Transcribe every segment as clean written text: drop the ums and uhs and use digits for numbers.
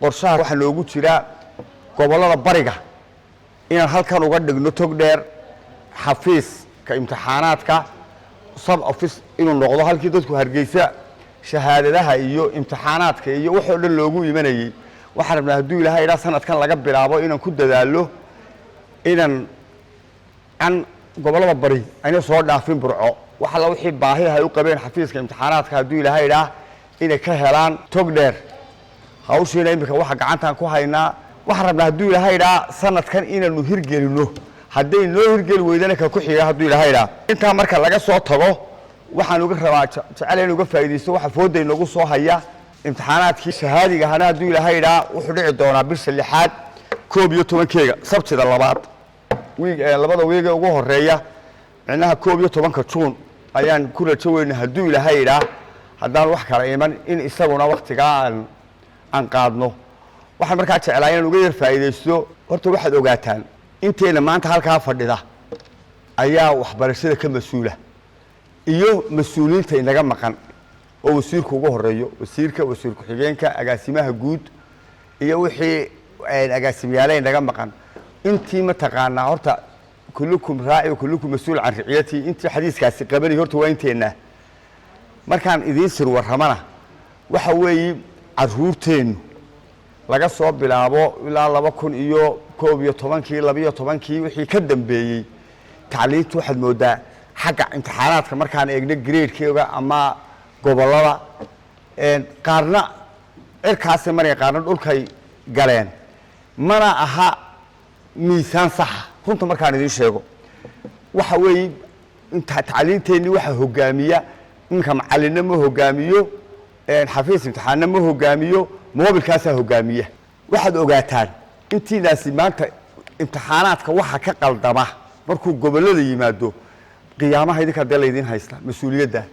qorshaha waxa loogu jira gobolada bariga in halkan uga dhigno tog dheer xafiiska imtixaanaadka sub office inuu noqdo halkii dadku Hargeysa shahaadadaha iyo imtixaanaadka iyo waxa dhan loogu imanayay waxaan rabnaa haduu Ilaahay ila sanadkan laga bilaabo inaan ku dadaalo inaan gobolada bari ayna soo dhaafin burco waxa la wixii baahi ah u qabeen xafiiska imtixaanaadka haduu Ilaahay ila inay ka helaan tog dheer hawsheena imika waxa gacantan ku haynaa waxa rabnaa haduu Ilaahay ila sanadkan inaanu hirgelino haday noo hirgel weydana ka ku xiga haduu Ilaahay ila inta marka laga soo tago waxaan uga rabaa jecel uga faa'iideysto waxa fooday nagu soo haya imtixaanaadkii shahaadiga hana haduu Ilaahay ila wuxuu dhici doonaa bisha 6aad 11keega sabtida labaad labada weega ugu horeeya macnaha 11ka June ayaan ku rajooynaa haduu Ilaahay ila hadaan wax kala iman in isaguna waqtiga aan qaadno waxaan markaa jecelahay inaan uga yar faa'iideysto horta waxaad ogaataan inteena maanta halka fadhida ayaa waxbarashada ka masuula iyo masuuliyiinta inaga maqan oo wasiirku ugu horeeyo wasiirku xigeenka agaasimaha guud iyo wixii agaasimayaal inaga maqan intii ma taqaana horta kullukum raa'i kullukum mas'uul an ra'iyati intii xadiiskaasi qabani horta waa inteena markaan idin sir waramana waxa weeye caruurteen laga soo bilaabo ilaa 2012 wixii ka dambeeyay tacliintu waxaad moodaa xagga imtixaanaadka markaan eegno grade-keega ama gobolada qaarna cirkaas maray qaarna dhulkay galeen mana aha miisaan sax runta markaan idin sheego waxa weeye inta tacliinteeni waxa hogaamiya inka macallinimo hogaamiyo xafiis imtixaanimo hogaamiyo moobilkaasa hogaamiya waxaad ogaataan intiinaasi maanta imtixaanaadka waxa ka qaldama markuu gobolada yimaado qiyaamaha idinka leedin haysta mas'uuliyadda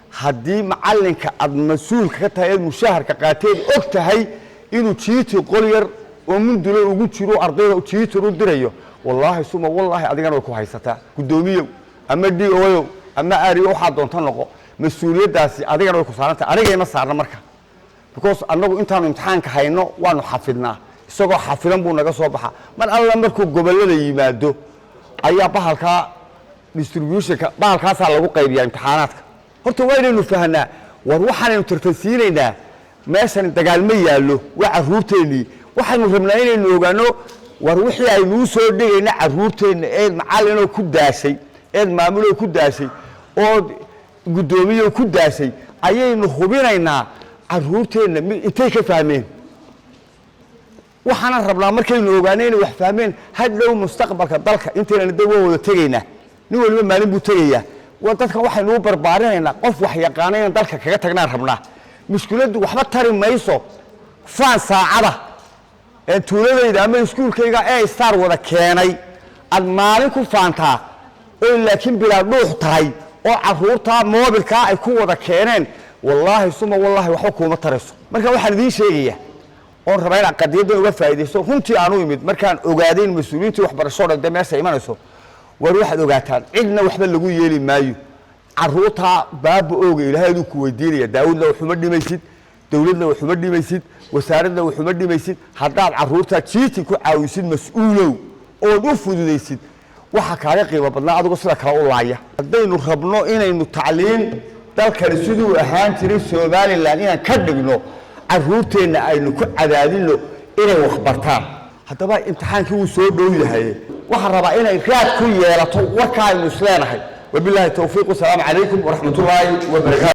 haddii macallinka ad mas'uulka ka tahay mushaharka qaateed og tahay inuu jiito qol yar oo mundulo ugu jiro ardayda jiito u dirayo wallahi suma wallahi adigana way ku haysataa gudoomiye ama DOO ama ariyo waxa doonta noqo mas'uuliyadaasi adigana way ku saarantay aniga ma saarna marka because annagu intaanu imtixaanka hayno waanu xafidnaa isagoo xafidan buu naga soo baxa mar alla markuu gobolada yimaado ayaa bahalka distributionka bahalkaas lagu qaybiyaa imtixaanaadka horta waa inaynu fahanaa war waxaanu tartansiinaynaa meeshan dagaal ma yaalo waa caruurteeni waxaanu rabnaa inaynu ogaano war wixii ay noo soo dhigayna caruurteena ee macallin ku daashay ee maamulo ku daashay oo gudoomiye ku daashay ayaynu hubinaynaa caruurteena intay ka fahmeen waxaan rabnaa markaynu ogaanay inay wax fahmeen hadhow mustaqbalka dalka inteena dad wada tagayna nin waliba maalin buu tagayaa dadka waxaynu u barbaarinayna qof wax yaqaanayna dalka kaga tagnaan rabnaa mushkiladu waxba tari mayso faan saacada tuuladayda ama iskuulkayga ee star wada keenay ad maalin ku faantaa oo laakiin bilaa dhuux tahay oo caruurta moobilka ay ku wada keeneen wallahi suma wallahi waxba kuma tarayso marka waxaan idin sheegayaa oo rabaa in qadiyada uga faa'iideysto runtii aanu imid markaan ogaadeen mas'uuliyiinta waxbarashada ee meesha imanayso war waxaad ogaataan cidna waxba lagu yeeli maayo caruurta baaba ooga Ilaahay uu ku weydiinaya daawudna wuxuu ma dhimaysid dawladna wuxuu ma dhimaysid wasaaradna wuxuu ma dhimaysid haddaad caruurta jiiti ku caawisid mas'uulow oo u fududeysid waxa kaaga qiimo badnaa adigu sida kala u laaya hadaynu rabno inaynu tacliin dalkan sidoo ahaan jiray Soomaaliland inaan ka dhigno caruurteena aynu ku cadaadino inay wax bartaan haddaba imtixaankii uu soo dhow yahay waxa rabaa inay raad ku yeelato warka aynu isleenahay wabillahi tawfiiq wa salaamu calaykum wa rahmatullahi wa barakaatuh